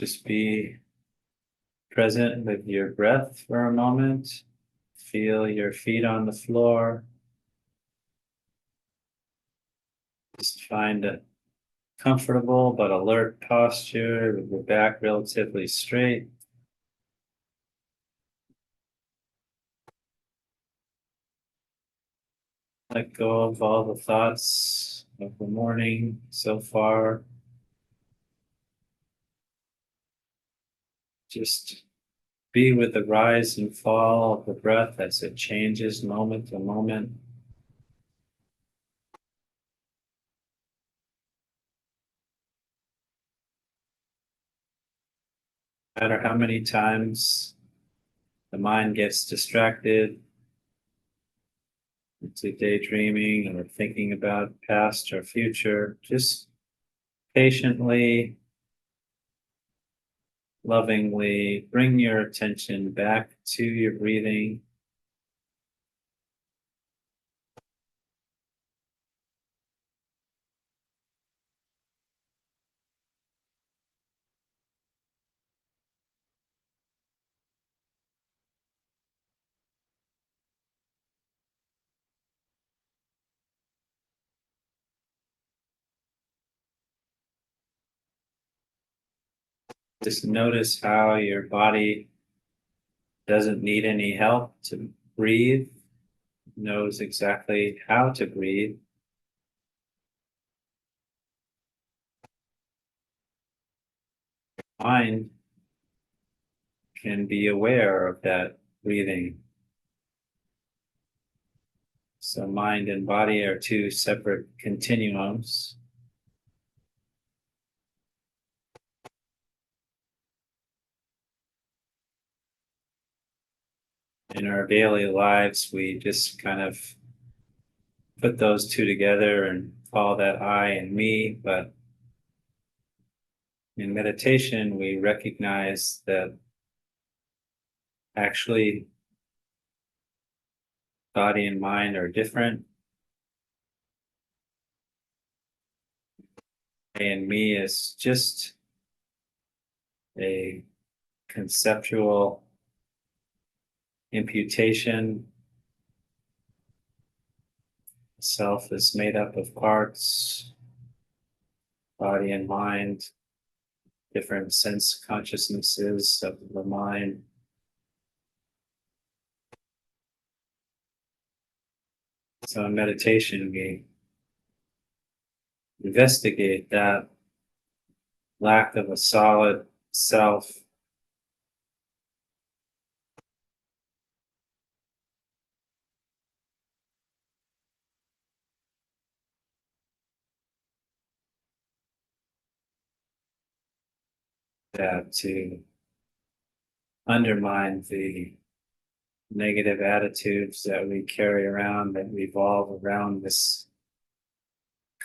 Just be present with your breath for a moment. Feel your feet on the floor. Just find a comfortable but alert posture with your back relatively straight. Let go of all the thoughts of the morning so far. Just be with the rise and fall of the breath as it changes moment to moment. No matter how many times the mind gets distracted into daydreaming or thinking about past or future, just patiently, lovingly bring your attention back to your breathing. Just notice how your body doesn't need any help to breathe, knows exactly how to breathe. Mind can be aware of that breathing. So mind and body are two separate continuums. In our daily lives, we just kind of put those two together and call that I and me, but in meditation, we recognize that actually body and mind are different. I and me is just a conceptual imputation. Self is made up of parts, body and mind, different sense consciousnesses of the mind. So in meditation, we investigate that lack of a solid self. That to undermine the negative attitudes that we carry around that revolve around this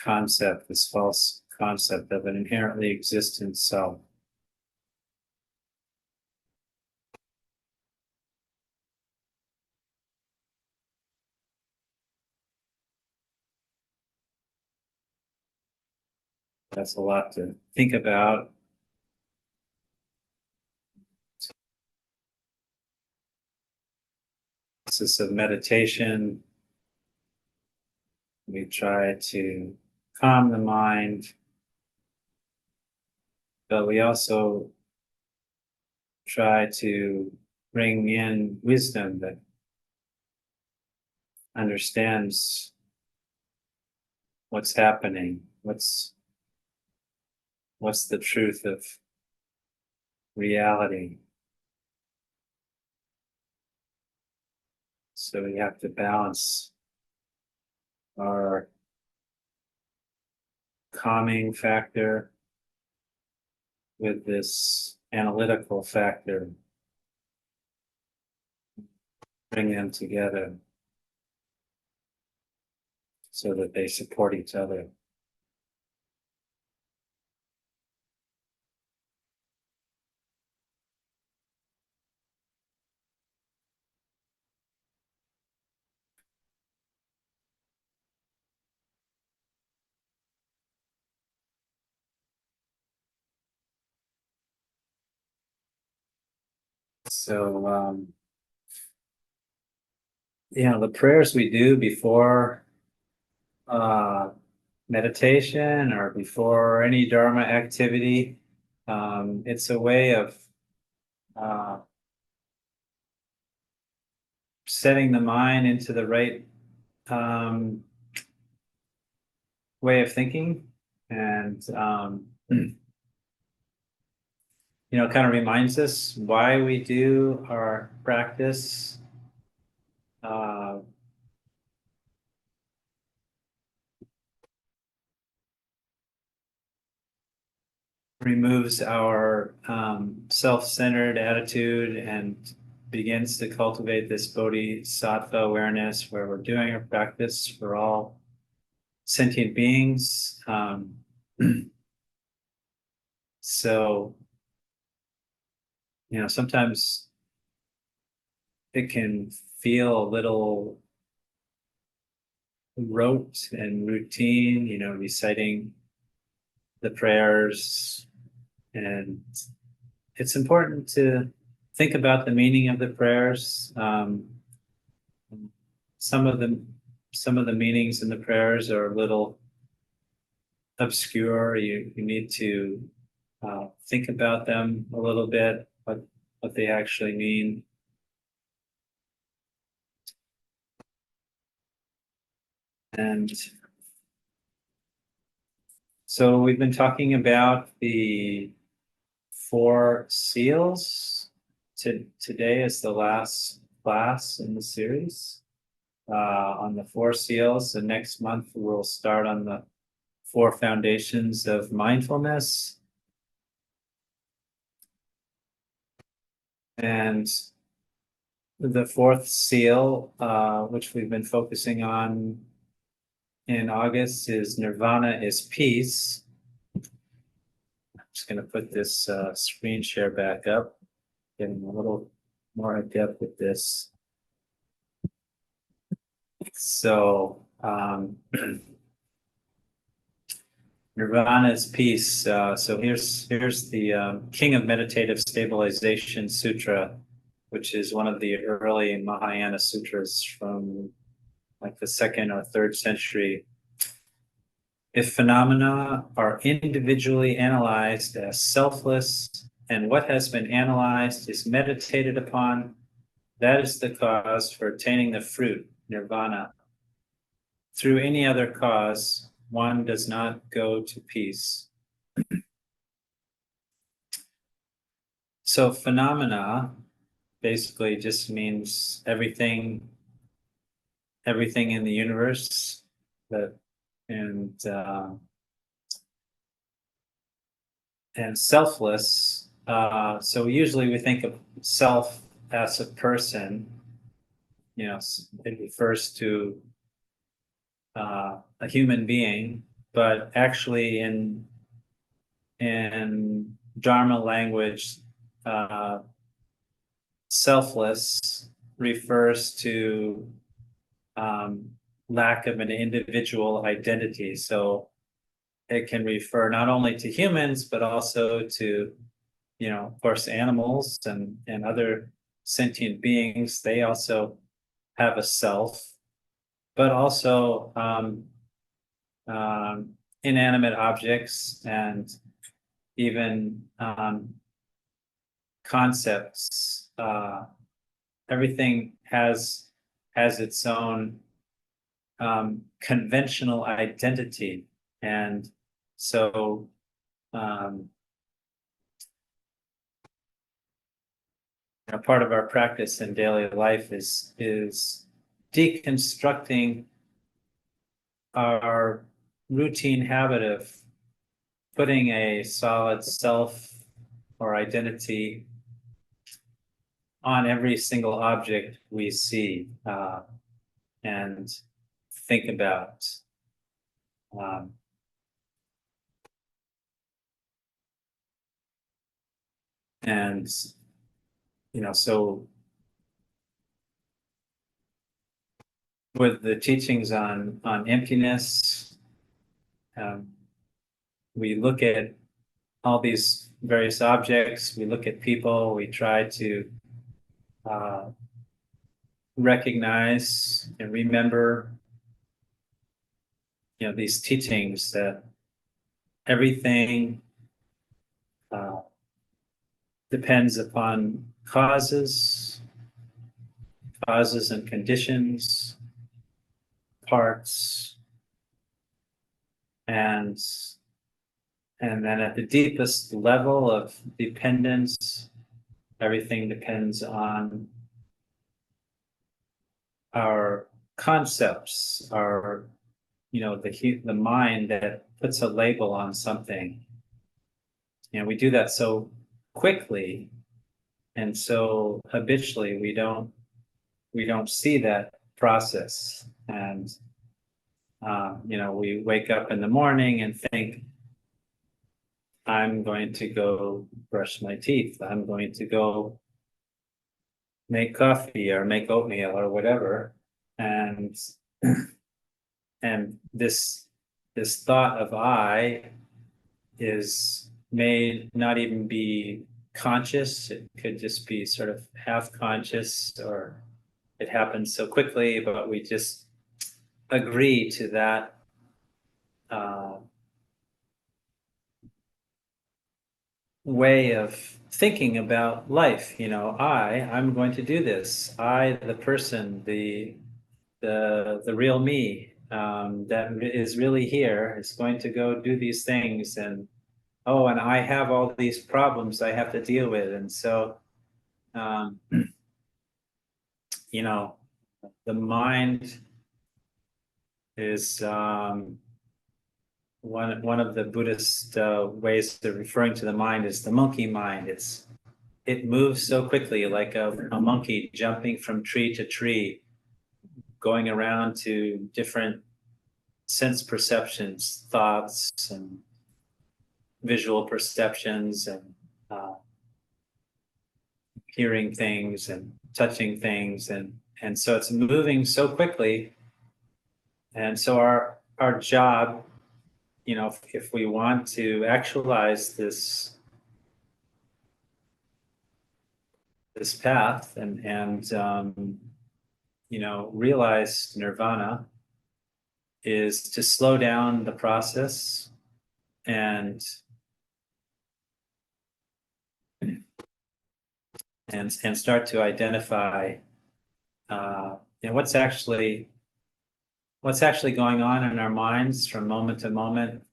concept, this false concept of an inherently existent self. That's a lot to think about. This is a meditation. We try to calm the mind, but we also try to bring in wisdom that understands what's happening, what's the truth of reality. So we have to balance our calming factor with this analytical factor, bring them together so that they support each other. So, the prayers we do before meditation or before any Dharma activity, it's a way of uh, setting the mind into the right um, way of thinking, and kind of reminds us why we do our practice. Uh, Removes our self-centered attitude and begins to cultivate this bodhisattva awareness where we're doing our practice for all sentient beings. So, sometimes it can feel a little rote and routine, reciting the prayers, and it's important to think about the meaning of the prayers. Some of the meanings in the prayers are a little obscure. You need to think about them a little bit, what they actually mean. And so we've been talking about the four seals. Today is the last class in the series on the four seals. And next month we'll start on the four foundations of mindfulness. And the fourth seal, which we've been focusing on in August, is Nirvana is peace. I'm just going to put this screen share back up, getting a little more in depth with this. So, Nirvana is peace. So here's the King of Meditative Stabilization Sutra, which is one of the early Mahayana sutras from like the 2nd or 3rd century. If phenomena are individually analyzed as selfless, and what has been analyzed is meditated upon, that is the cause for attaining the fruit, nirvana. Through any other cause, one does not go to peace. So phenomena basically just means everything in the universe and selfless. So usually we think of self as a person. It refers to a human being, but actually in Dharma language, selfless refers to lack of an individual identity. So it can refer not only to humans, but also to, of course, animals and other sentient beings. They also have a self, but also inanimate objects and even concepts. Everything has its own conventional identity, and so part of our practice in daily life is deconstructing our routine habit of putting a solid self or identity on every single object we see and think about. And so with the teachings on emptiness, we look at all these various objects, we look at people, we try to uh, recognize and remember, these teachings that everything uh, depends upon causes and conditions, parts, and then at the deepest level of dependence, everything depends on our concepts, the mind that puts a label on something. And we do that so quickly and so habitually, we don't see that process. And we wake up in the morning and think, I'm going to go brush my teeth. I'm going to go make coffee or make oatmeal or whatever. And and this thought of I is made not even be conscious. It could just be sort of half conscious, or it happens so quickly, but we just agree to that uh, way of thinking about life. I'm going to do this. I, the person, the real me, that is really here, is going to go do these things. And oh, and I have all these problems I have to deal with. And so, um, you know, the mind is one of the Buddhist ways of referring to the mind is the monkey mind. It moves so quickly, like a monkey jumping from tree to tree, going around to different sense perceptions, thoughts, and visual perceptions, and uh, hearing things and touching things, and so it's moving so quickly. And so our job, if we want to actualize this path, and realize nirvana, is to slow down the process and start to identify what's actually going on in our minds from moment to moment.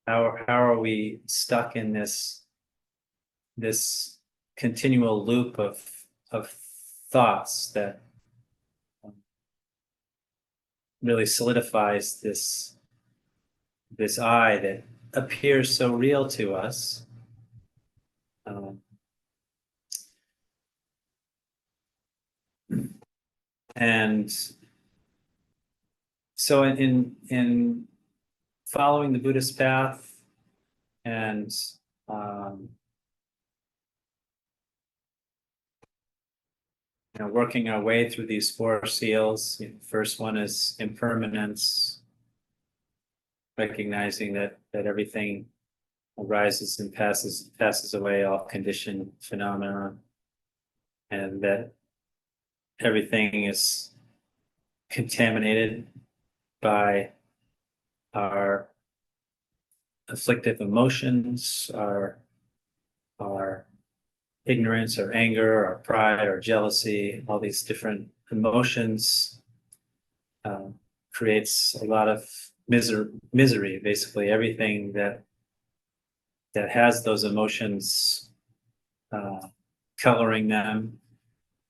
How are we stuck in this continual loop of thoughts that really solidifies this I that appears so real to us. Um, and so in following the Buddhist path and um, working our way through these four seals. First one is impermanence, recognizing that everything arises and passes away, all conditioned phenomena, and that everything is contaminated by our afflictive emotions, our ignorance or anger or pride or jealousy. All these different emotions creates a lot of misery. Basically, everything that has those emotions uh, coloring them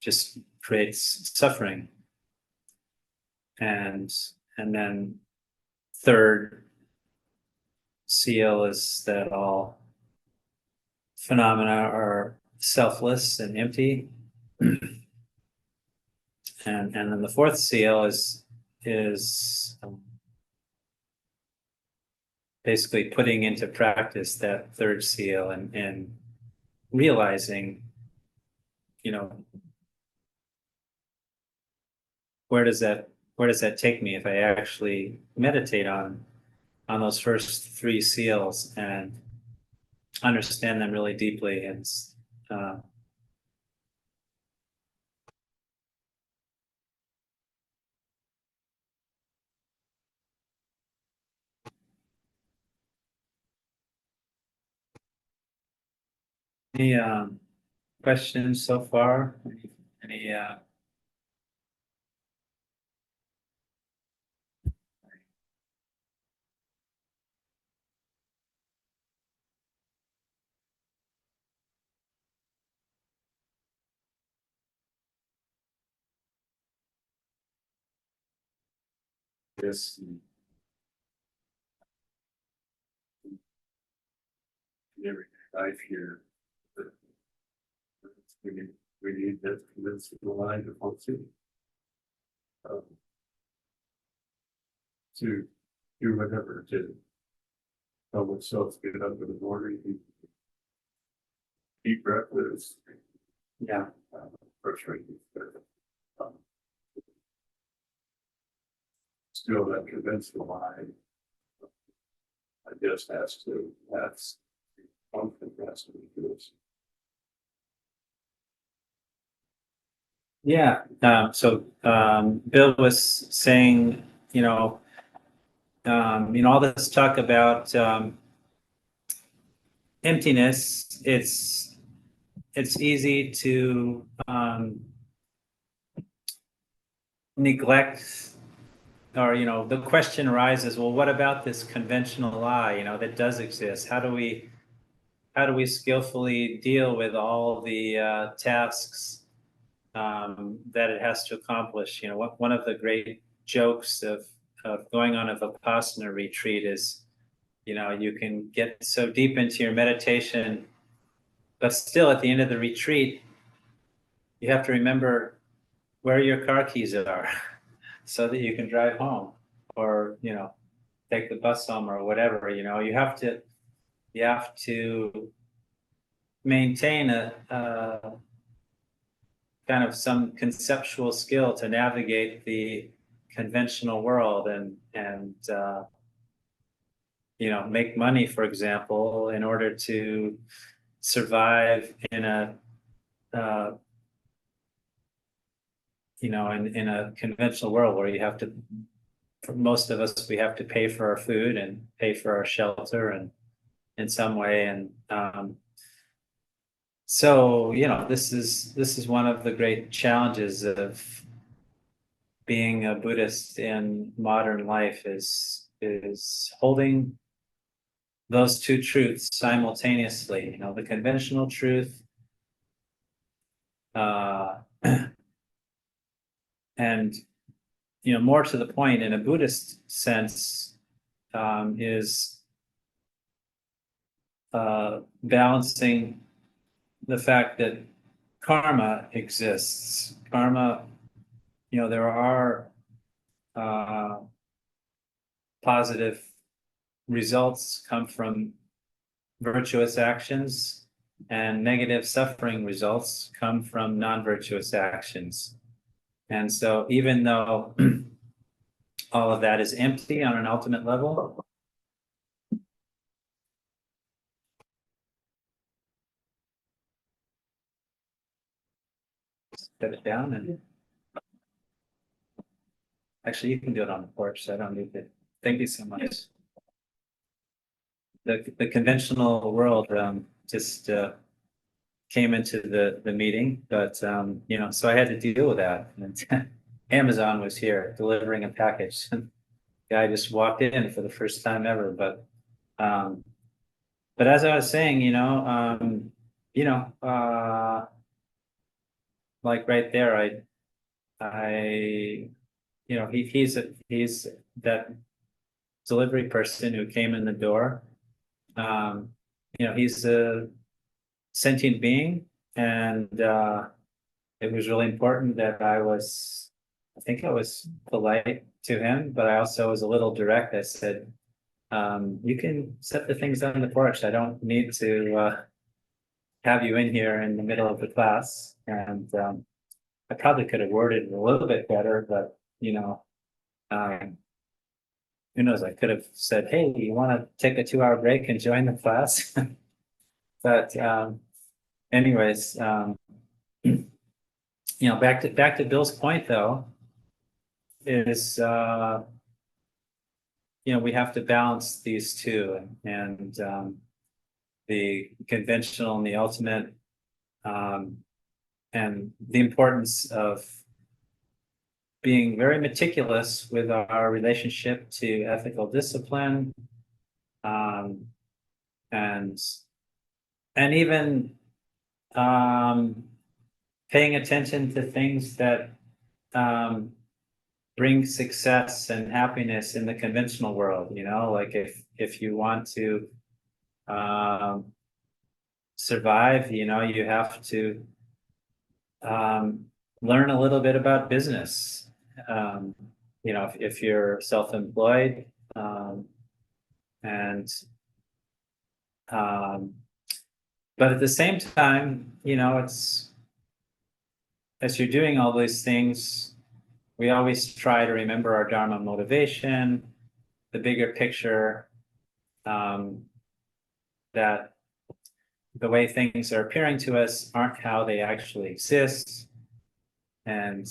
just creates suffering. And then third seal is that all phenomena are selfless and empty. And then the fourth seal is basically putting into practice that third seal and realizing, where does that take me if I actually meditate on those first three seals and understand them really deeply. And uh, Any questions so far? Any this every life here? We need, we need that convince the line to function. To do whatever to help ourselves get up in the morning, eat breakfast. Yeah. Frustrating. Um, Still that conventional mind, I guess that's something has to be good. Yeah, Bill was saying, all this talk about emptiness, it's easy to neglect, or the question arises, well, what about this conventional I, that does exist? How do we skillfully deal with all the tasks that it has to accomplish? One of the great jokes of going on a Vipassana retreat is, you can get so deep into your meditation, but still at the end of the retreat, you have to remember where your car keys are so that you can drive home, or, take the bus home or whatever. You have to maintain a kind of some conceptual skill to navigate the conventional world and make money, for example, in order to survive in a uh, in a conventional world where you have to, for most of us, we have to pay for our food and pay for our shelter and in some way. And so, this is one of the great challenges of being a Buddhist in modern life, is holding those two truths simultaneously. The conventional truth, uh, and more to the point, in a Buddhist sense, is balancing the fact that karma exists. Karma, there are positive results come from virtuous actions, and negative suffering results come from non-virtuous actions. And so even though all of that is empty on an ultimate level, set it down, and actually you can do it on the porch, so I don't need it. Thank you so much. The conventional world just came into the meeting, but so I had to deal with that. And Amazon was here delivering a package. Guy just walked in for the first time ever. But as I was saying, like right there, he's that delivery person who came in the door. He's a sentient being, and it was really important that I think I was polite to him, but I also was a little direct. I said, you can set the things on the porch. I don't need to have you in here in the middle of the class. And I probably could have worded it a little bit better, but um, who knows? I could have said, "Hey, you want to take a 2-hour break and join the class?" But anyways, back to Bill's point, though, is we have to balance these two, and the conventional and the ultimate, and the importance of being very meticulous with our relationship to ethical discipline, um, and even paying attention to things that bring success and happiness in the conventional world. Like if you want to survive, you have to learn a little bit about business. If you're self-employed, and but at the same time, it's as you're doing all these things, we always try to remember our Dharma motivation, the bigger picture, that the way things are appearing to us aren't how they actually exist. And,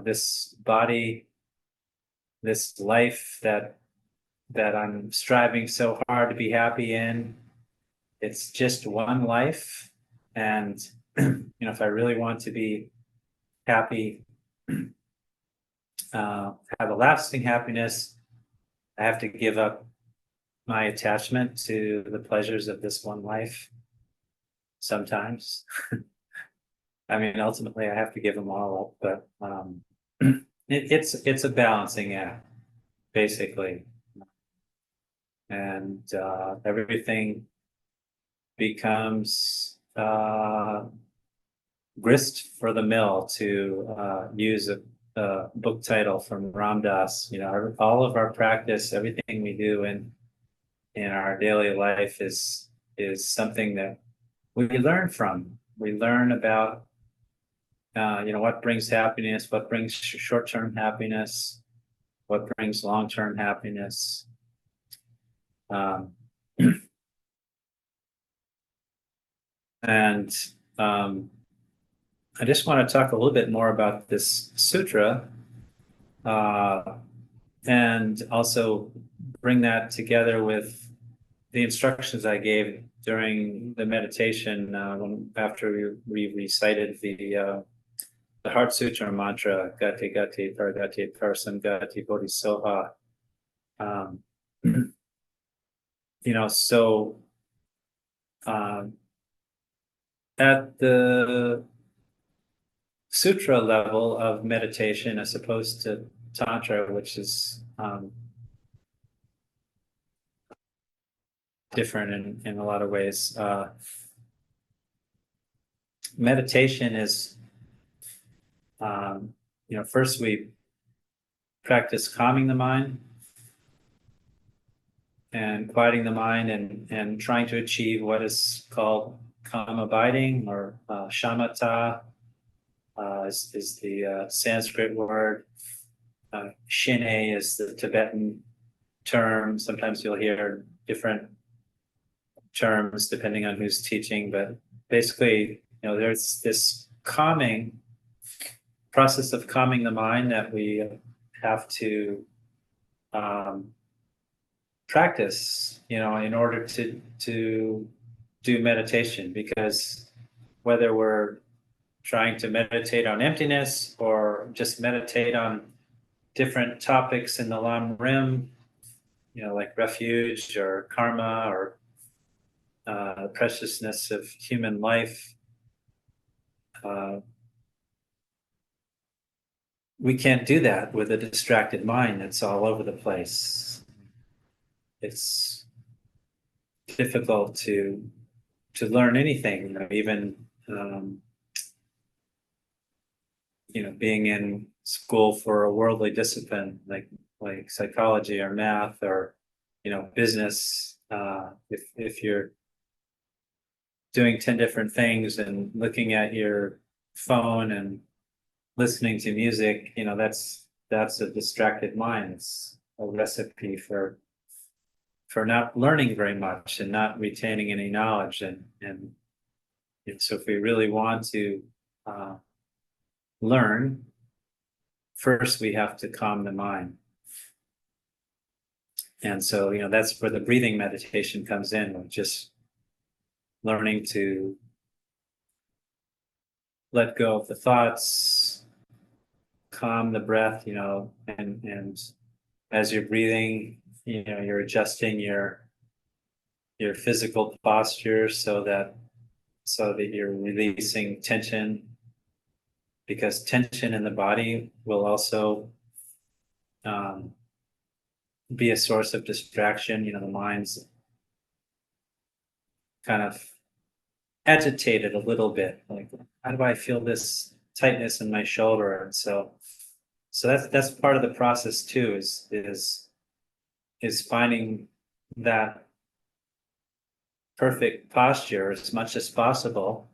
this body, this life that I'm striving so hard to be happy in, it's just one life. And, if I really want to be happy, have a lasting happiness, I have to give up my attachment to the pleasures of this one life sometimes. I mean, ultimately, I have to give them all up, but it's a balancing act, basically, and everything becomes grist for the mill, to use a book title from Ram Dass. All of our practice, everything we do in our daily life is something that we learn from. We learn about what brings happiness, what brings short-term happiness, what brings long-term happiness. And I just want to talk a little bit more about this sutra, and also bring that together with the instructions I gave during the meditation, after we recited the Heart Sutra mantra, Gati Gati Paragati Parasangati Bodhisoha. So at the sutra level of meditation, as opposed to Tantra, which is different in a lot of ways, meditation is, first we practice calming the mind and quieting the mind, and trying to achieve what is called calm abiding, or shamatha, is the Sanskrit word. Shine is the Tibetan term. Sometimes you'll hear different terms depending on who's teaching, but basically, there's this process of calming the mind that we have to practice, in order to do meditation. Because whether we're trying to meditate on emptiness or just meditate on different topics in the Lam Rim, like refuge or karma, or the preciousness of human life, we can't do that with a distracted mind that's all over the place. It's difficult to learn anything, even being in school for a worldly discipline like psychology or math, or business. If you're doing 10 different things and looking at your phone and listening to music, that's a distracted mind. It's a recipe for not learning very much and not retaining any knowledge. And so if we really want to learn, first we have to calm the mind. And so, that's where the breathing meditation comes in. Just learning to let go of the thoughts, calm the breath, and as you're breathing, you're adjusting your physical posture so that you're releasing tension, because tension in the body will also um, be a source of distraction. The mind's kind of agitated a little bit, like, how do I feel this tightness in my shoulder? And so that's part of the process too, is finding that perfect posture as much as possible,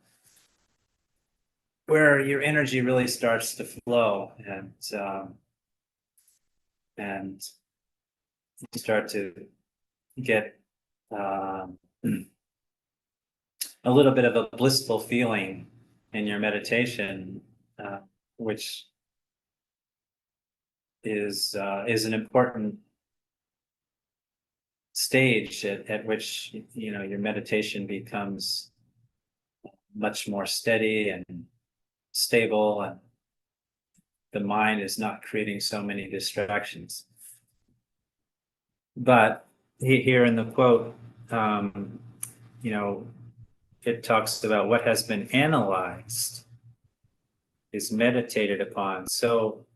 where your energy really starts to flow, and you start to get um, a little bit of a blissful feeling in your meditation, which is an important stage at which your meditation becomes much more steady and stable, and the mind is not creating so many distractions. But here in the quote, it talks about what has been analyzed is meditated upon. So,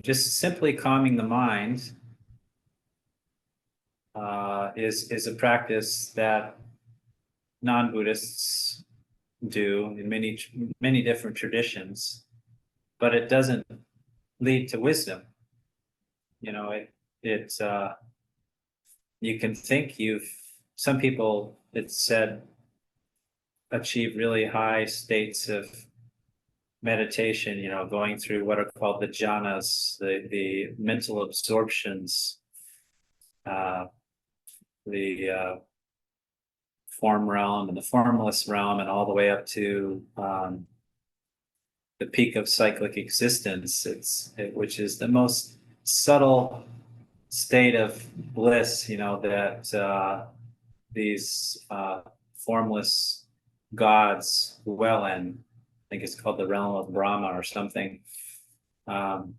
just simply calming the mind is a practice that non-Buddhists do in many different traditions, but it doesn't lead to wisdom. You can think some people, it's said, achieve really high states of meditation, going through what are called the jhanas, the mental absorptions, uh, the form realm and the formless realm, and all the way up to the peak of cyclic existence, which is the most subtle state of bliss, that these formless gods dwell in. I think it's called the realm of Brahma or something. And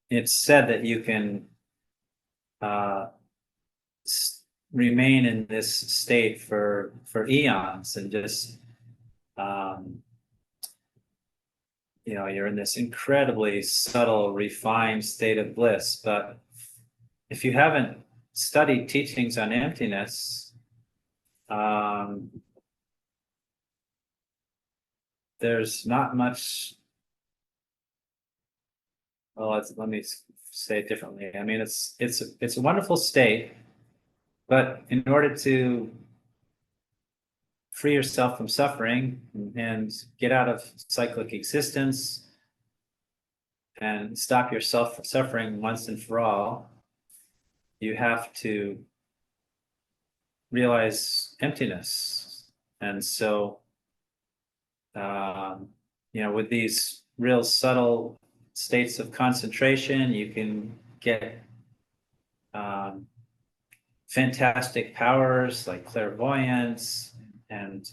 it's said that you can remain in this state for eons, and just you're in this incredibly subtle, refined state of bliss. But if you haven't studied teachings on emptiness, there's not much. Well, let me say it differently. I mean, it's a wonderful state, but in order to free yourself from suffering and get out of cyclic existence and stop yourself from suffering once and for all, you have to realize emptiness. And so, with these real subtle states of concentration, you can get fantastic powers like clairvoyance and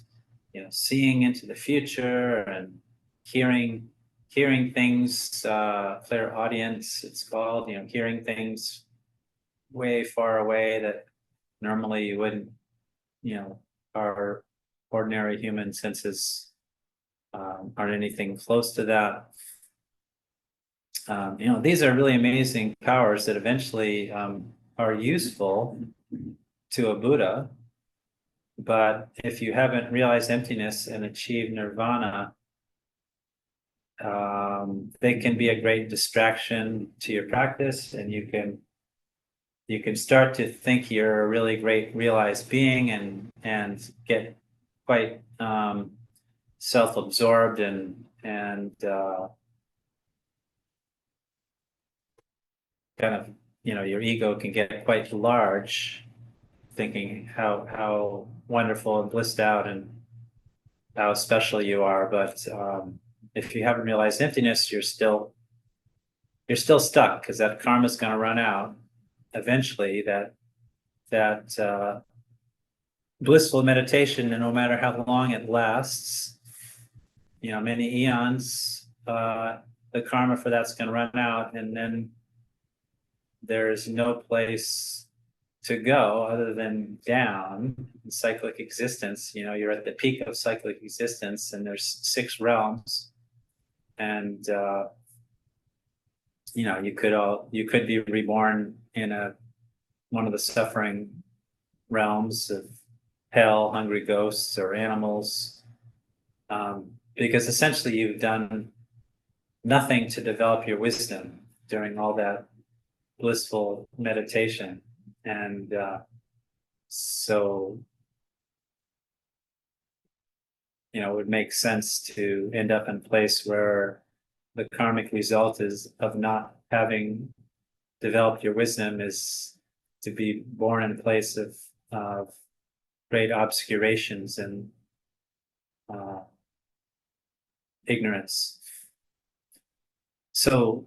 seeing into the future and hearing things, clairaudience it's called, hearing things way far away that normally you wouldn't, our ordinary human senses aren't anything close to that. These are really amazing powers that eventually are useful to a Buddha. But if you haven't realized emptiness and achieved nirvana, they can be a great distraction to your practice, and you can start to think you're a really great realized being, and get quite self-absorbed and kind of, your ego can get quite large, thinking how wonderful and blissed out and how special you are. But if you haven't realized emptiness, you're still stuck, because that karma is going to run out eventually. That that blissful meditation, and no matter how long it lasts, many eons, the karma for that's going to run out, and then there's no place to go other than down in cyclic existence. You're at the peak of cyclic existence, and there's 6 realms, and you could be reborn in one of the suffering realms of hell, hungry ghosts, or animals, because essentially you've done nothing to develop your wisdom during all that blissful meditation. And so it would make sense to end up in a place where the karmic result is of not having developed your wisdom is to be born in a place of great obscurations and ignorance. So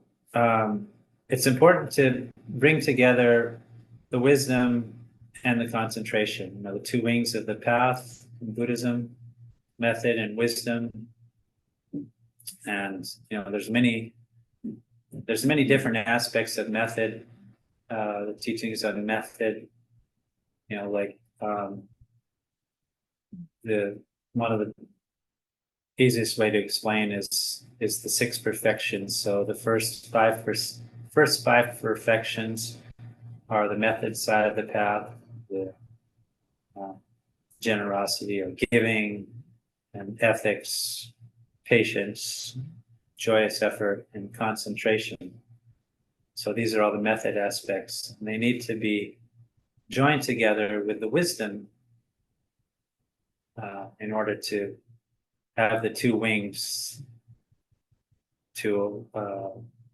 it's important to bring together the wisdom and the concentration, the 2 wings of the path in Buddhism, method and wisdom. And there's many different aspects of method, the teachings of method, like one of the easiest way to explain is the 6 perfections. So the first five perfections are the method side of the path, the generosity or giving, and ethics, patience, joyous effort, and concentration. So these are all the method aspects, and they need to be joined together with the wisdom in order to have the 2 wings to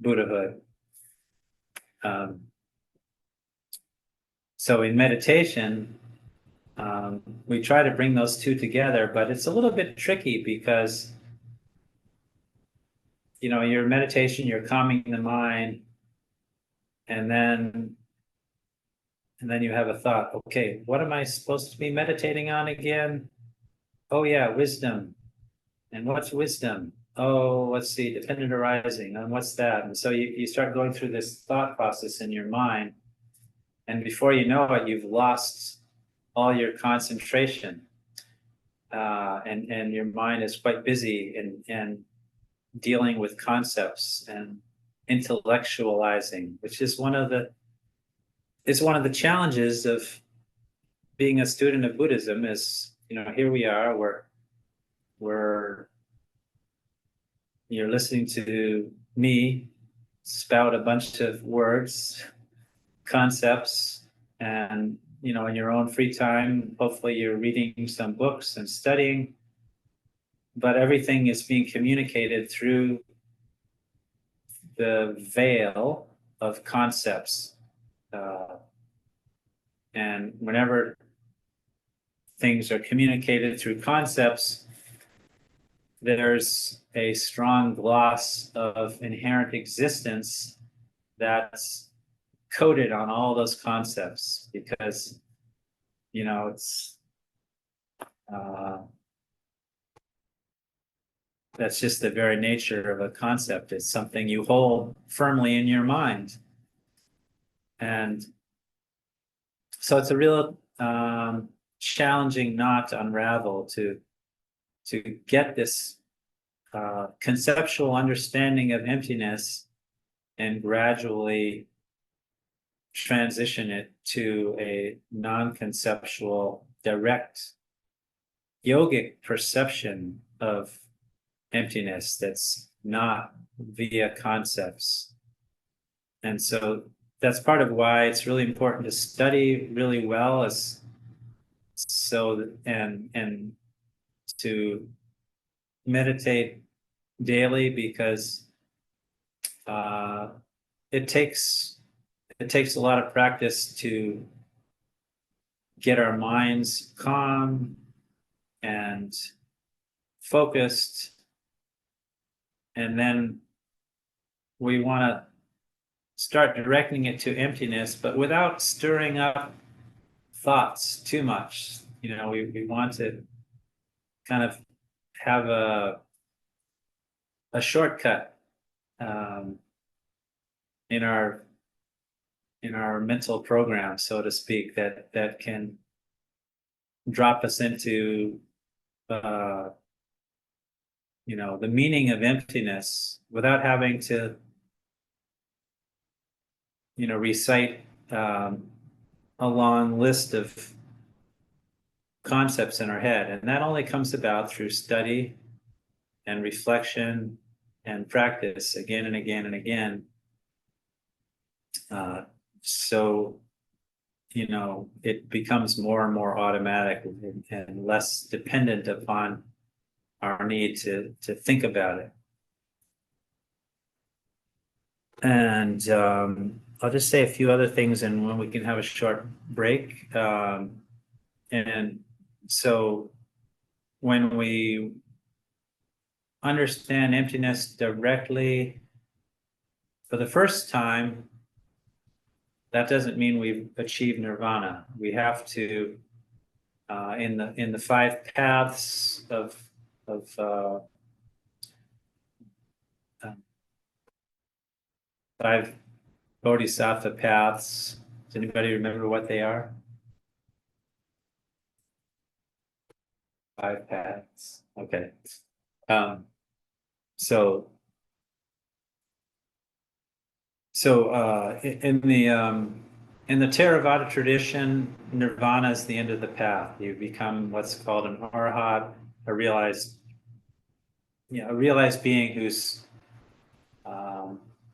Buddhahood. So in meditation, we try to bring those 2 together, but it's a little bit tricky because your meditation, you're calming the mind, and then you have a thought, okay, what am I supposed to be meditating on again? Oh yeah, wisdom. And what's wisdom? Oh, let's see, dependent arising. And what's that? And so you start going through this thought process in your mind, and before you know it, you've lost all your concentration, and your mind is quite busy and dealing with concepts and intellectualizing, which is one of the challenges of being a student of Buddhism. Is here we are, we're you're listening to me spout a bunch of words, concepts, and in your own free time, hopefully you're reading some books and studying, but everything is being communicated through the veil of concepts. And whenever things are communicated through concepts, there's a strong gloss of inherent existence that's coded on all those concepts, because it's that's just the very nature of a concept. It's something you hold firmly in your mind, and so it's a real challenging knot to unravel, to get this conceptual understanding of emptiness and gradually transition it to a non-conceptual, direct yogic perception of emptiness that's not via concepts. And so that's part of why it's really important to study really well, and to meditate daily, because it takes a lot of practice to get our minds calm and focused, and then we want to start directing it to emptiness, but without stirring up thoughts too much. We want to kind of have a shortcut in our mental program, so to speak, that can drop us into the meaning of emptiness without having to recite a long list of concepts in our head. And that only comes about through study and reflection and practice again and again and again. So it becomes more and more automatic and less dependent upon our need to think about it. And I'll just say a few other things, and when we can have a short break. And so when we understand emptiness directly for the first time, that doesn't mean we've achieved nirvana. We have to, in the 5 paths of 5 bodhisattva paths. Does anybody remember what they are? 5 paths. Okay. So in the Theravada tradition, nirvana is the end of the path. You become what's called an arhat, a realized being who's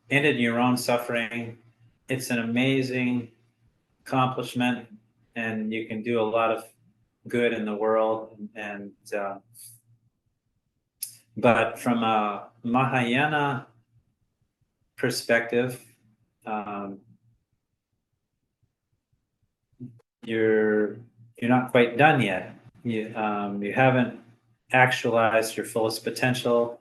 ended your own suffering. It's an amazing accomplishment, and you can do a lot of good in the world. And but from a Mahayana perspective, you're not quite done yet. You haven't actualized your fullest potential.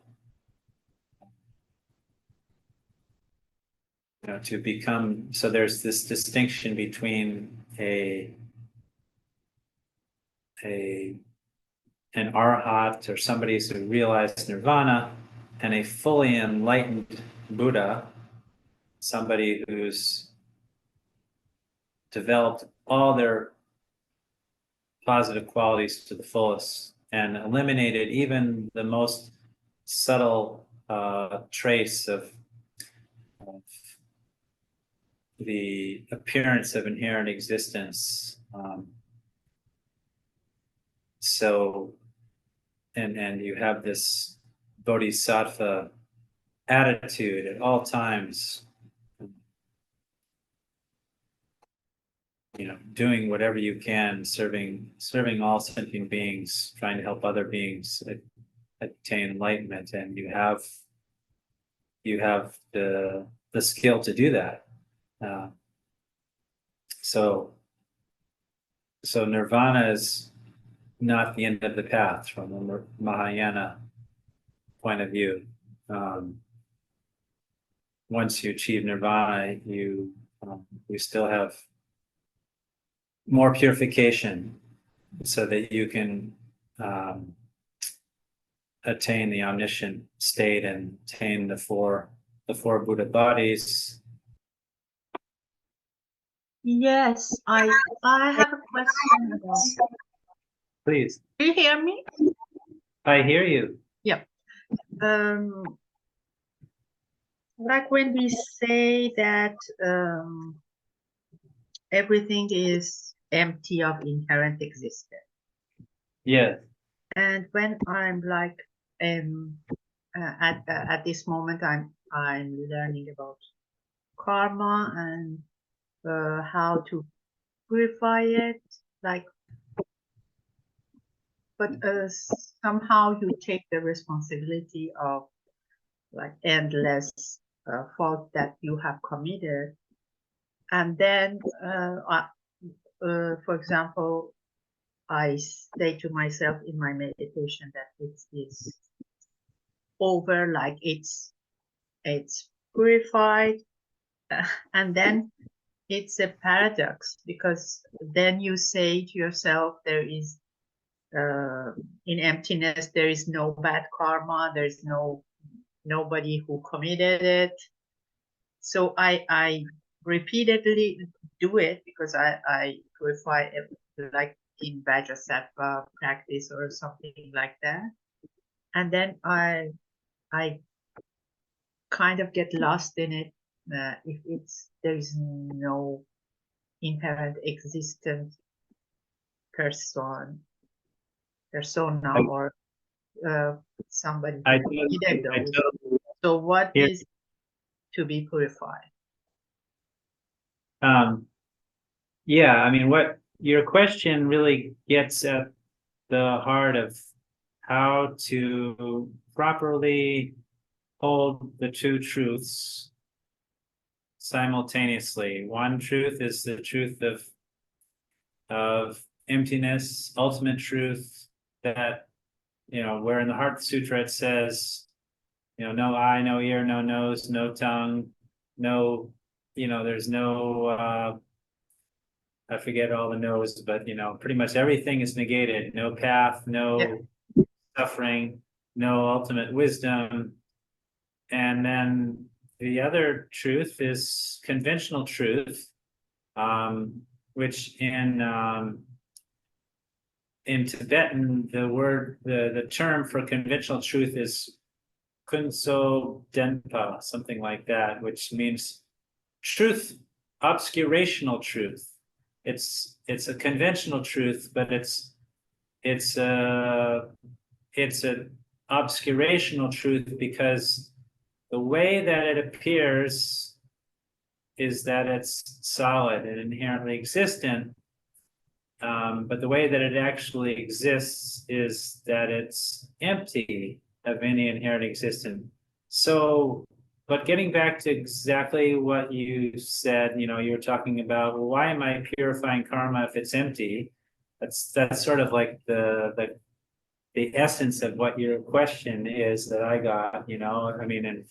To become, so there's this distinction between an arhat, or somebody who realized nirvana, and a fully enlightened Buddha, somebody who's developed all their positive qualities to the fullest and eliminated even the most subtle trace of the appearance of inherent existence. So, and you have this bodhisattva attitude at all times, doing whatever you can, serving all sentient beings, trying to help other beings attain enlightenment, and you have the skill to do that. So nirvana is not the end of the path from a Mahayana point of view. Once you achieve nirvana, you still have more purification, so that you can attain the omniscient state and attain the four Buddha bodies. Yes, I have a question about. Please. Do you hear me? I hear you. Yeah. Like when we say that everything is empty of inherent existence. Yes. And when I'm like at this moment I'm learning about karma and how to purify it, like, but somehow you take the responsibility of like endless fault that you have committed, and then for example, I say to myself in my meditation that it's over, like it's purified, and then it's a paradox, because then you say to yourself, there is in emptiness, there is no bad karma, there's nobody who committed it. So I repeatedly do it because I purify it, like in Vajrasattva practice or something like that. And then I kind of get lost in it if there is no inherent existent persona or somebody I who committed those. totally So what hear. is to be purified? Yeah, I mean, what your question really gets at the heart of how to properly hold the two truths simultaneously. One truth is the truth of emptiness, ultimate truth, that, where in the Heart Sutra it says, no eye, no ear, no nose, no tongue, no, there's no I forget all the no's, but pretty much everything is negated. No path, no suffering, no ultimate wisdom. And then the other truth is conventional truth, which in Tibetan, the term for conventional truth is Kunso Denpa, something like that, which means truth, obscurational truth. It's a conventional truth, but it's a obscurational truth because the way that it appears is that it's solid and inherently existent, but the way that it actually exists is that it's empty of any inherent existence. So, but getting back to exactly what you said, you were talking about, well, why am I purifying karma if it's empty? That's sort of like the essence of what your question is that I got, I mean, and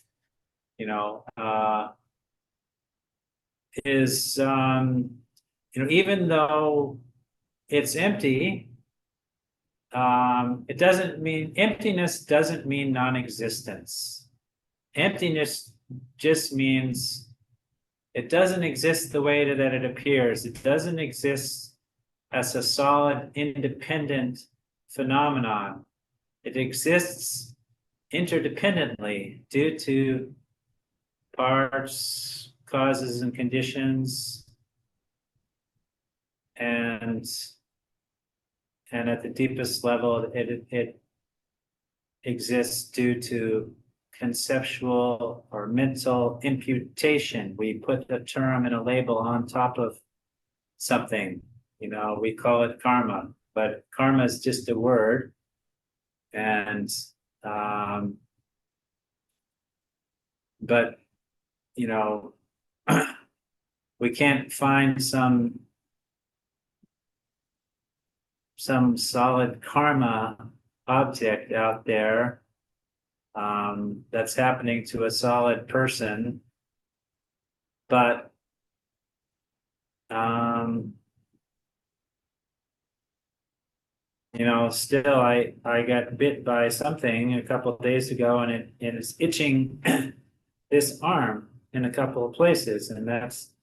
is even though it's empty, it doesn't mean emptiness doesn't mean non-existence. Emptiness just means it doesn't exist the way that it appears. It doesn't exist as a solid, independent phenomenon. It exists interdependently due to parts, causes, and conditions, and at the deepest level, it exists due to conceptual or mental imputation. We put a term and a label on top of something, we call it karma, but karma is just a word. And but we can't find some solid karma object out there that's happening to a solid person, but still I got bit by something a couple of days ago, and it is itching this arm in a couple of places, and that's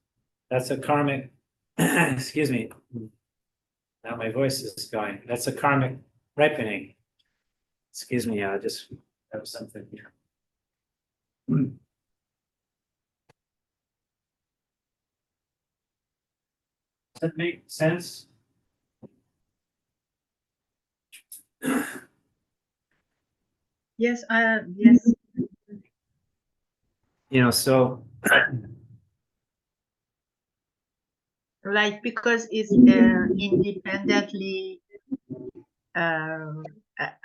a karmic excuse me, now my voice is going. That's a karmic ripening. Excuse me, I just have something here. Does that make sense? Yes, yes. So Like, because it's independently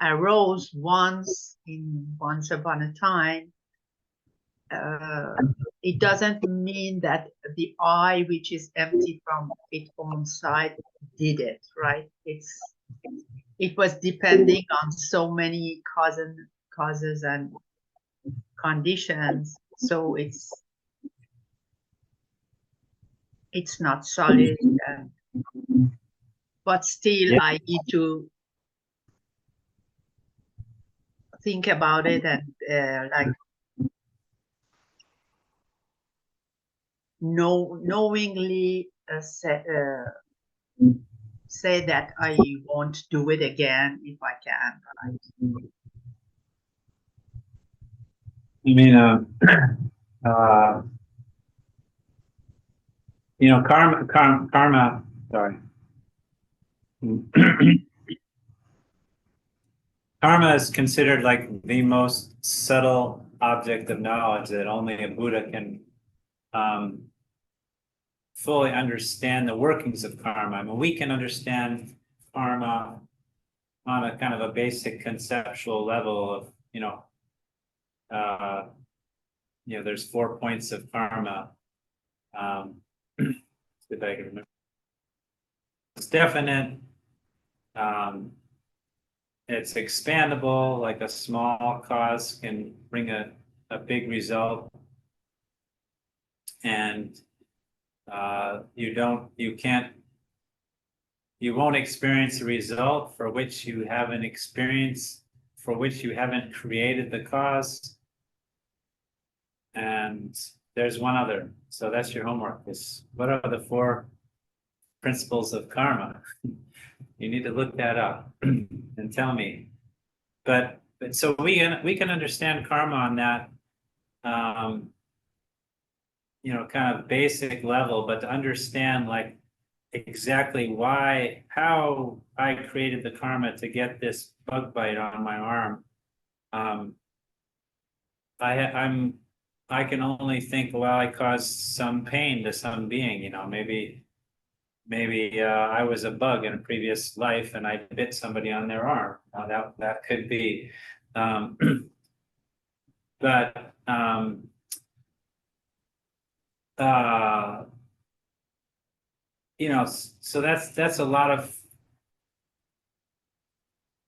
arose once upon a time. It doesn't mean that the I, which is empty from its own side, did it, right? It was depending on so many causes and conditions. So it's not solid, but still Yeah. I need to think about it and like knowingly say that I won't do it again if I can, right? I mean, uh, karma. Sorry. Karma is considered like the most subtle object of knowledge that only a Buddha can um, fully understand the workings of karma. I mean, we can understand karma on a kind of a basic conceptual level of, uh, there's 4 points of karma. If I can remember. It's definite. Um, it's expandable, like a small cause can bring a big result. And you won't experience a result for which you haven't experienced, for which you haven't created the cause. And there's one other. So that's your homework, is what are the 4 principles of karma? You need to look that up and tell me. But so we can understand karma on that kind of basic level, but to understand like exactly how I created the karma to get this bug bite on my arm. Um, I can only think, well, I caused some pain to some being, maybe I was a bug in a previous life and I bit somebody on their arm. That could be, um, but uh, so that's a lot of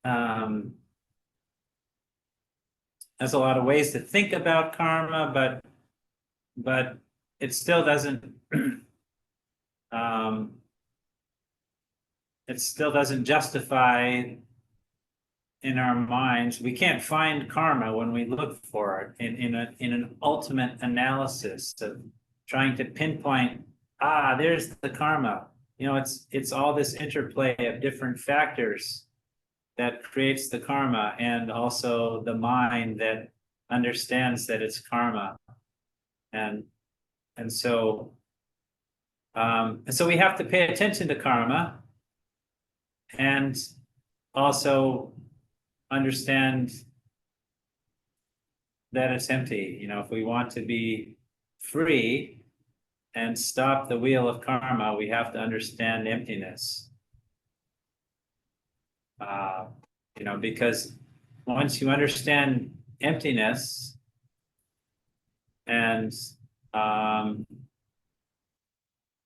um, there's a lot of ways to think about karma, but it still doesn't um, justify in our minds. We can't find karma when we look for it in an ultimate analysis of trying to pinpoint, there's the karma. It's all this interplay of different factors that creates the karma, and also the mind that understands that it's karma. And and so we have to pay attention to karma and also understand that it's empty. If we want to be free and stop the wheel of karma, we have to understand emptiness. Because once you understand emptiness and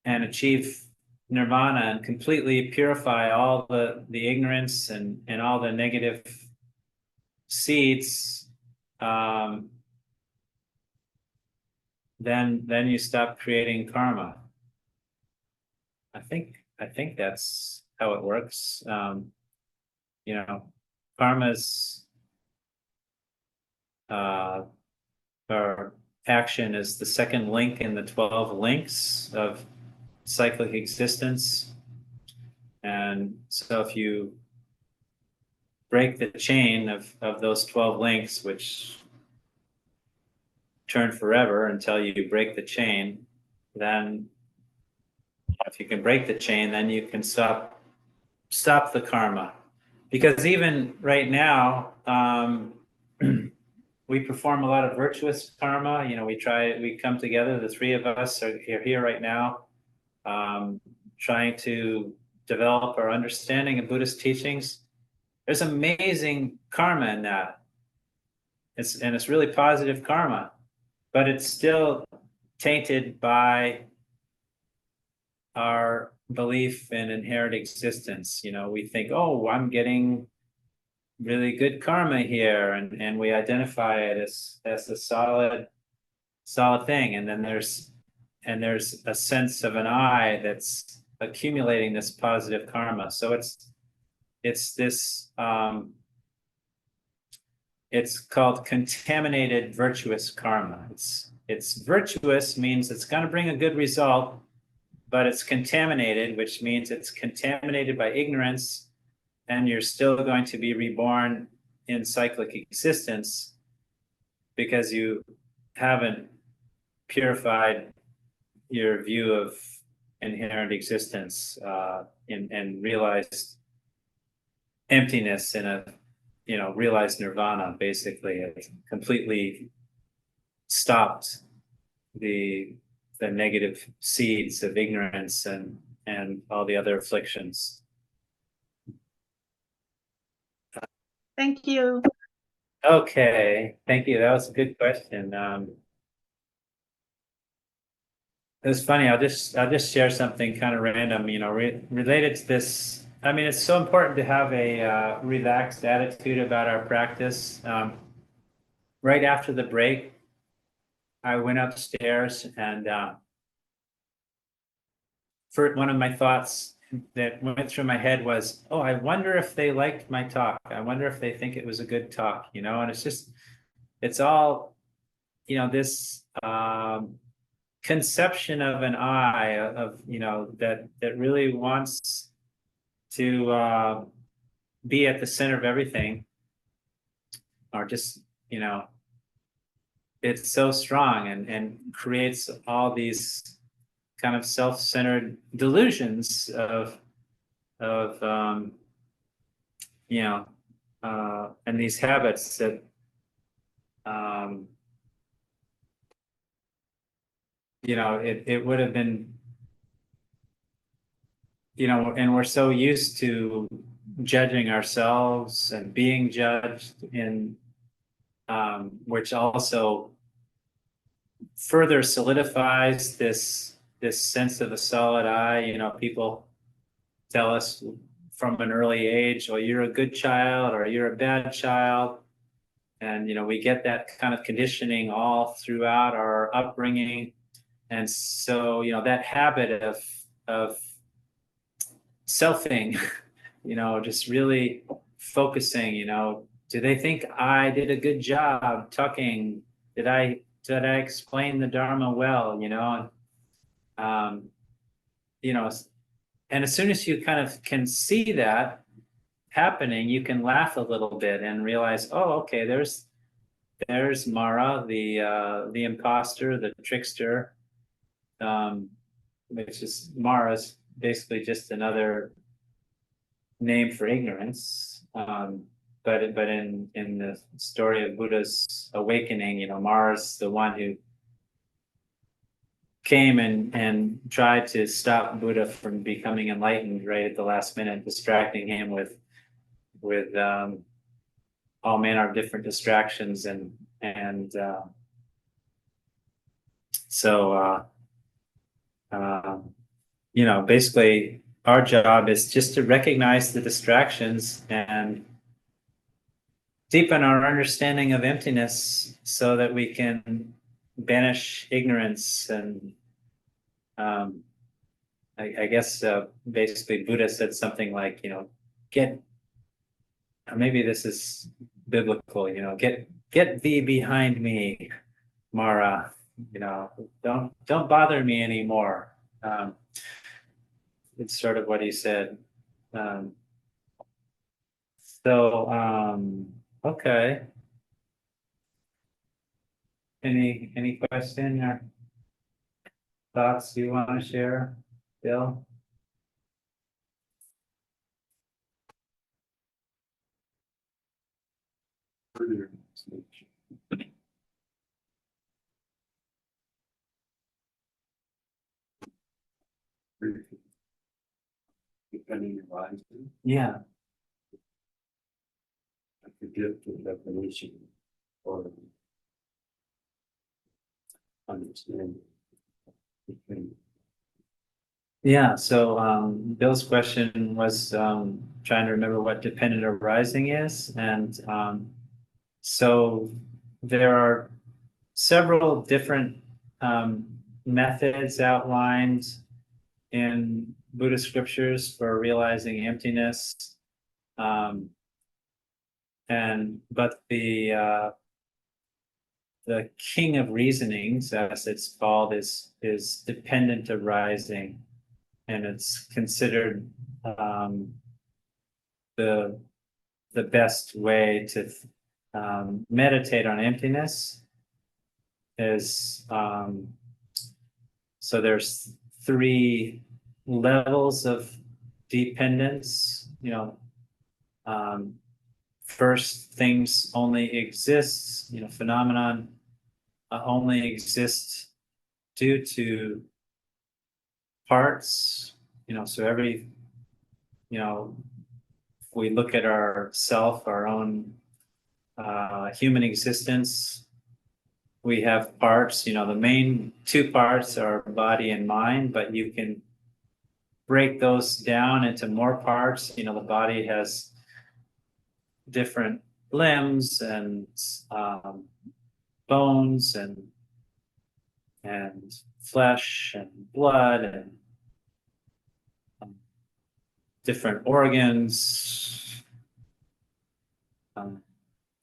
achieve nirvana and completely purify all the ignorance and all the negative seeds, then you stop creating karma. I think that's how it works. Karma's or action is the second link in the 12 links of cyclic existence. And so if you break the chain of those 12 links, which turn forever until you break the chain, then if you can break the chain, then you can stop the karma. Because even right now, we perform a lot of virtuous karma. We come together, the 3 of us are here right now, trying to develop our understanding of Buddhist teachings. There's amazing karma in that. It's really positive karma, but it's still tainted by our belief in inherent existence. We think, oh, I'm getting really good karma here, and we identify it as a solid thing. And then there's there's a sense of an I that's accumulating this positive karma. So it's this it's called contaminated virtuous karma. It's virtuous means it's going to bring a good result, but it's contaminated, which means it's contaminated by ignorance, and you're still going to be reborn in cyclic existence because you haven't purified your view of inherent existence and realized emptiness in a, realized nirvana. Basically, it completely stopped the negative seeds of ignorance and all the other afflictions. Thank you. Okay, thank you. That was a good question. It was funny. I'll just share something kind of random, related to this. I mean, it's so important to have a relaxed attitude about our practice. Right after the break, I went upstairs and for one of my thoughts that went through my head was, oh, I wonder if they liked my talk. I wonder if they think it was a good talk, and it's all, this conception of an I of, that really wants to be at the center of everything, or just, it's so strong and creates all these kind of self-centered delusions of and these habits that it would have been, and we're so used to judging ourselves and being judged in which also further solidifies this sense of a solid I. People tell us from an early age, well, you're a good child or you're a bad child. And, we get that kind of conditioning all throughout our upbringing. And so, that habit of selfing, just really focusing, do they think I did a good job talking? Did I explain the Dharma well, and as soon as you kind of can see that happening, you can laugh a little bit and realize, oh, okay, there's Mara, the imposter, the trickster, which is Mara's basically just another name for ignorance. But in the story of Buddha's awakening, Mara's the one who came and tried to stop Buddha from becoming enlightened right at the last minute, distracting him with all manner of different distractions and so basically our job is just to recognize the distractions and deepen our understanding of emptiness so that we can banish ignorance. And I guess basically Buddha said something like, maybe this is biblical, get thee behind me, Mara, don't bother me anymore. It's sort of what he said. Okay. Any question or thoughts you want to share, Bill? Depending on life, Yeah. I could give the definition or understanding. Yeah, so Bill's question was trying to remember what dependent arising is. And so there are several different methods outlined in Buddhist scriptures for realizing emptiness. But the king of reasonings, as it's called, is dependent arising, and it's considered the best way to meditate on emptiness is so there's 3 levels of dependence. First, things only exist, phenomenon only exists due to parts, so every, if we look at ourself, our own human existence, we have parts, the main 2 parts are body and mind, but you can break those down into more parts. The body has different limbs and bones and flesh and blood and different organs. And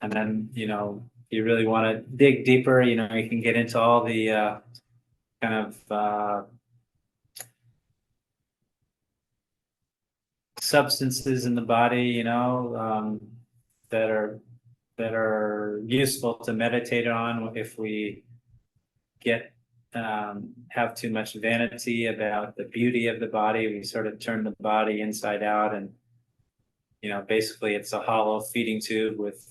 then, you really want to dig deeper, you can get into all the kind of substances in the body, that are useful to meditate on. If we have too much vanity about the beauty of the body, we sort of turn the body inside out, and basically it's a hollow feeding tube with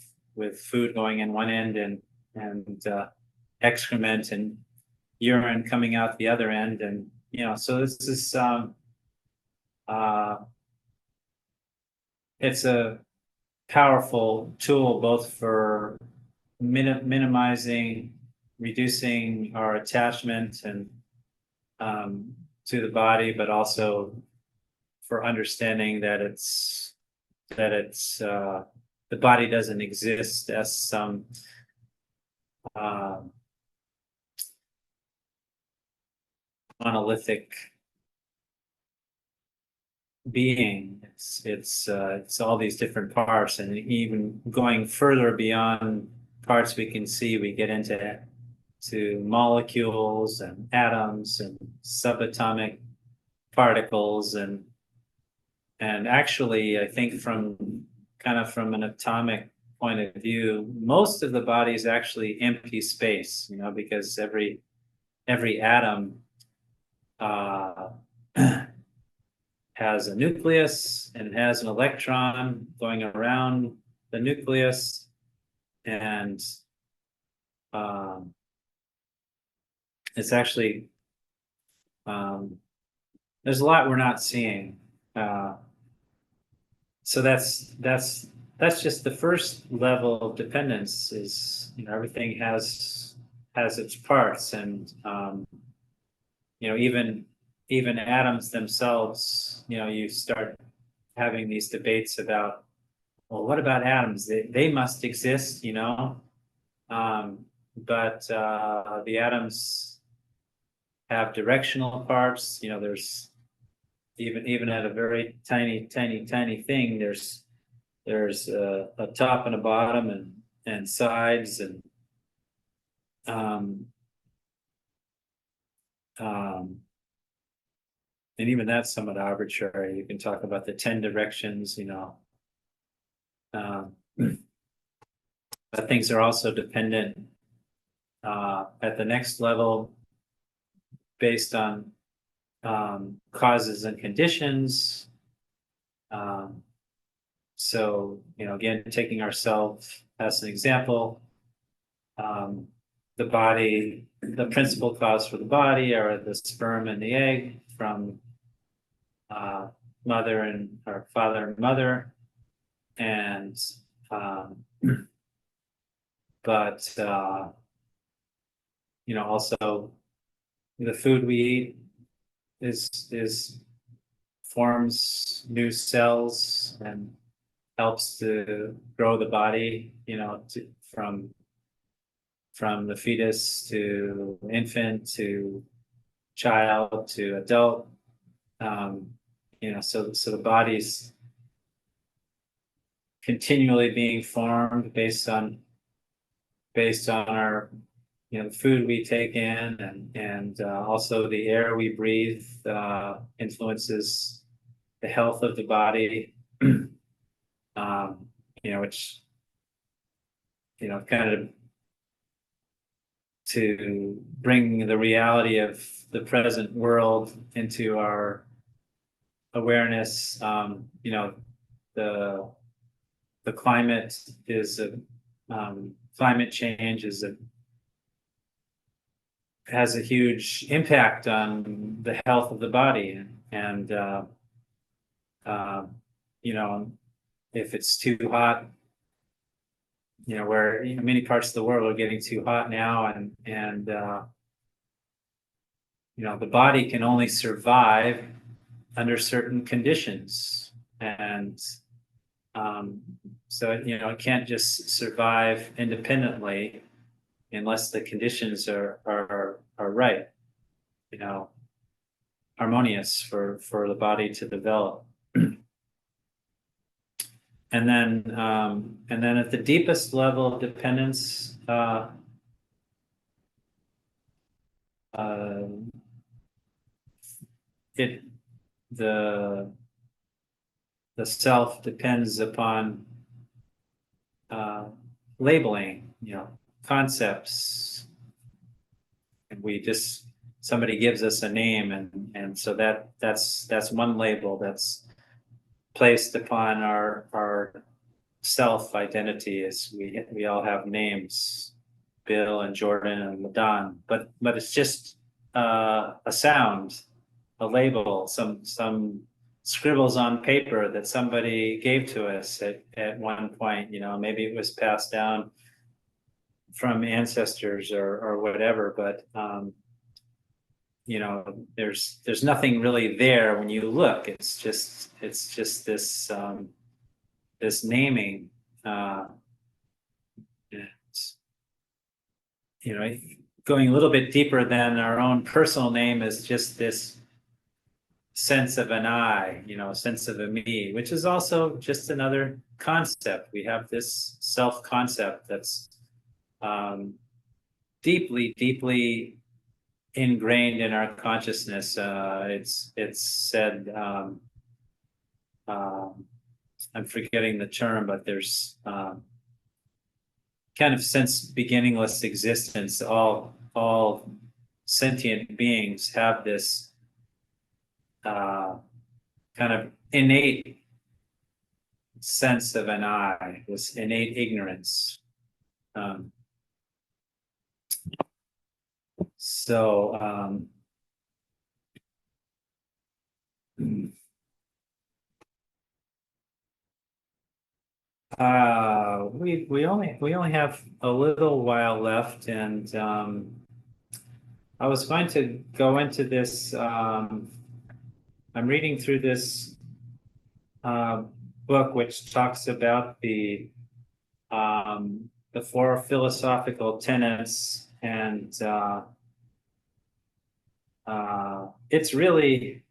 food going in one end and excrement and urine coming out the other end, and so this is it's a powerful tool both for minimizing, reducing our attachment and to the body, but also for understanding that the body doesn't exist as some monolithic being. It's all these different parts, and even going further beyond parts we can see, we get into molecules and atoms and subatomic particles, and actually I think from an atomic point of view, most of the body is actually empty space, because every atom has a nucleus and it has an electron going around the nucleus, and it's actually there's a lot we're not seeing. So that's just the first level of dependence. Is everything has its parts, and even atoms themselves. You start having these debates about, well, what about atoms? They must exist, but the atoms have directional parts. There's even at a very tiny thing, there's a top and a bottom and sides, and even that's somewhat arbitrary. You can talk about the 10 directions, but things are also dependent at the next level based on causes and conditions. So, again, taking ourselves as an example, the body, the principal cause for the body are the sperm and the egg from mother and or father and mother, and but also the food we eat is forms new cells and helps to grow the body, from the fetus to infant to child to adult. So the body's continually being formed based on our, the food we take in, and also the air we breathe influences the health of the body. Which kind of to bring the reality of the present world into our awareness. The climate is climate change has a huge impact on the health of the body, and if it's too hot, where many parts of the world are getting too hot now, and the body can only survive under certain conditions, and so it can't just survive independently unless the conditions are right, harmonious for the body to develop. And then at the deepest level of dependence, the self depends upon labeling, concepts, and somebody gives us a name, and so that's one label that's placed upon our self identity. Is we all have names, Bill and Jordan and Madan, but it's just a sound, a label, some scribbles on paper that somebody gave to us at one point. Maybe it was passed down from ancestors or whatever, but there's nothing really there when you look. It's just this this naming. Going a little bit deeper than our own personal name is just this sense of an I, sense of a me, which is also just another concept. We have this self-concept that's deeply, deeply ingrained in our consciousness. It's said, I'm forgetting the term, but there's kind of, since beginningless existence, all sentient beings have this kind of innate sense of an I, this innate ignorance. We only have a little while left, and I was going to go into this. I'm reading through this book, which talks about the four philosophical tenets, and it's really.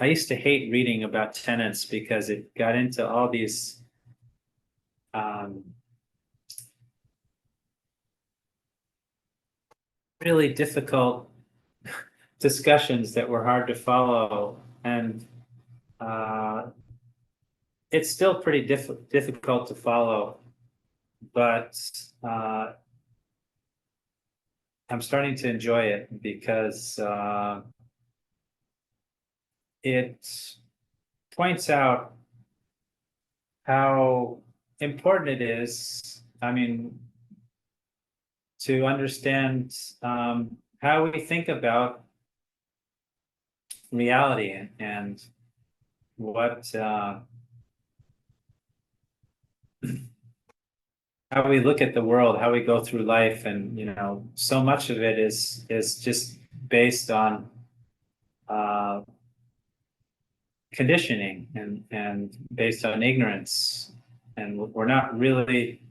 I used to hate reading about tenets because it got into all these really difficult discussions that were hard to follow, and it's still pretty difficult to follow, but I'm starting to enjoy it because it points out how important it is, to understand how we think about reality and what how we look at the world, how we go through life, and so much of it is just based on conditioning and based on ignorance, and we're not really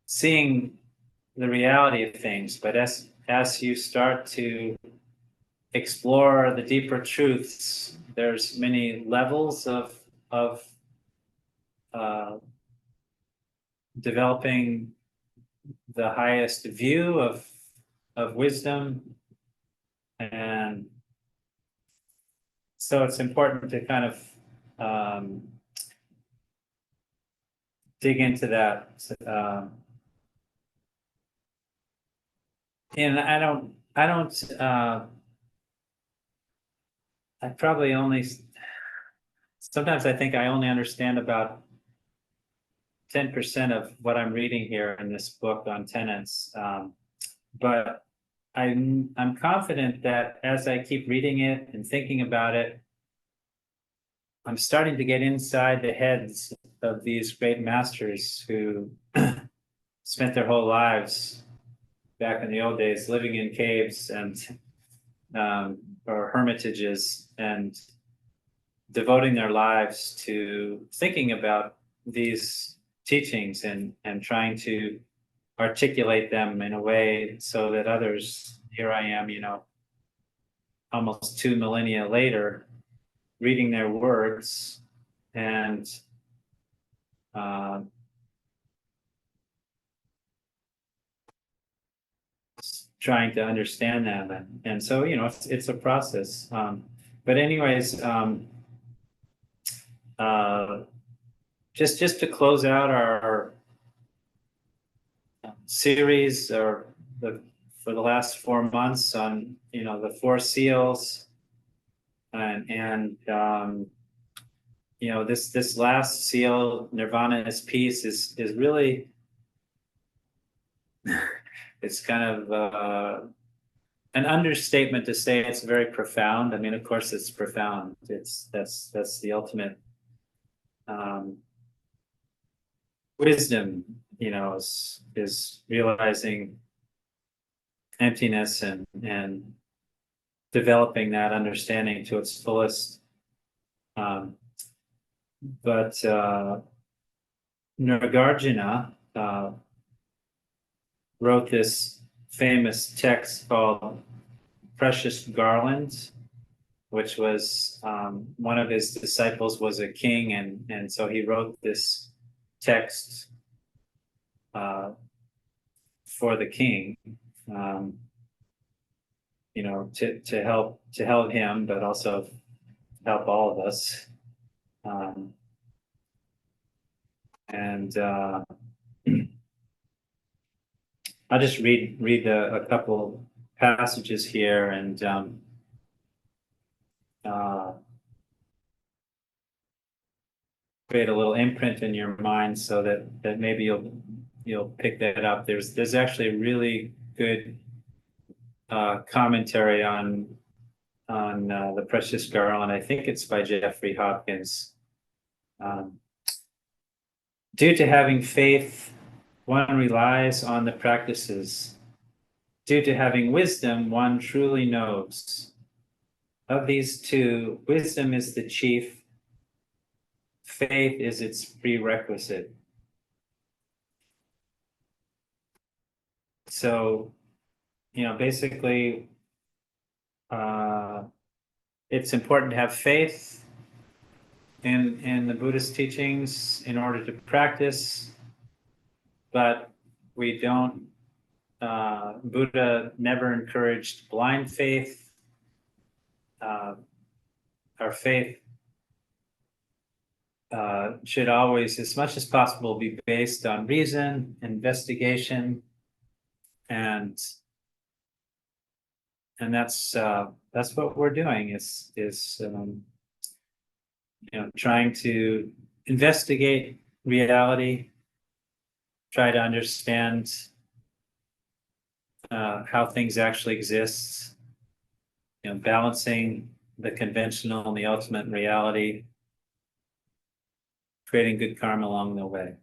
seeing the reality of things. But as you start to explore the deeper truths, there's many levels of uh, developing the highest view of wisdom, and so it's important to kind of dig into that. And I don't, I probably only, sometimes I think I only understand about 10% of what I'm reading here in this book on tenets. But I'm confident that as I keep reading it and thinking about it, I'm starting to get inside the heads of these great masters who spent their whole lives back in the old days living in caves and or hermitages and devoting their lives to thinking about these teachings and trying to articulate them in a way so that others, here I am, almost 2 millennia later, reading their words and trying to understand them. And so, it's a process. But anyways, just to close out our series for the last 4 months on, the four seals and this last seal, Nirvana is peace, is really, it's kind of an understatement to say it's very profound. I mean, of course, it's profound. That's the ultimate wisdom. Is realizing emptiness and developing that understanding to its fullest. But Nagarjuna wrote this famous text called Precious Garland, which was one of his disciples was a king, and so he wrote this text for the king, to help him, but also help all of us. And I'll just read a couple passages here and create a little imprint in your mind so that maybe you'll pick that up. There's actually a really good commentary on the Precious Garland. I think it's by Jeffrey Hopkins. Due to having faith, one relies on the practices. Due to having wisdom, one truly knows. Of these two, wisdom is the chief, faith is its prerequisite. So, basically, it's important to have faith in the Buddhist teachings in order to practice, but we don't, Buddha never encouraged blind faith. Our faith should always, as much as possible, be based on reason, investigation, and that's what we're doing is trying to investigate reality, try to understand how things actually exist, balancing the conventional and the ultimate reality, creating good karma along the way.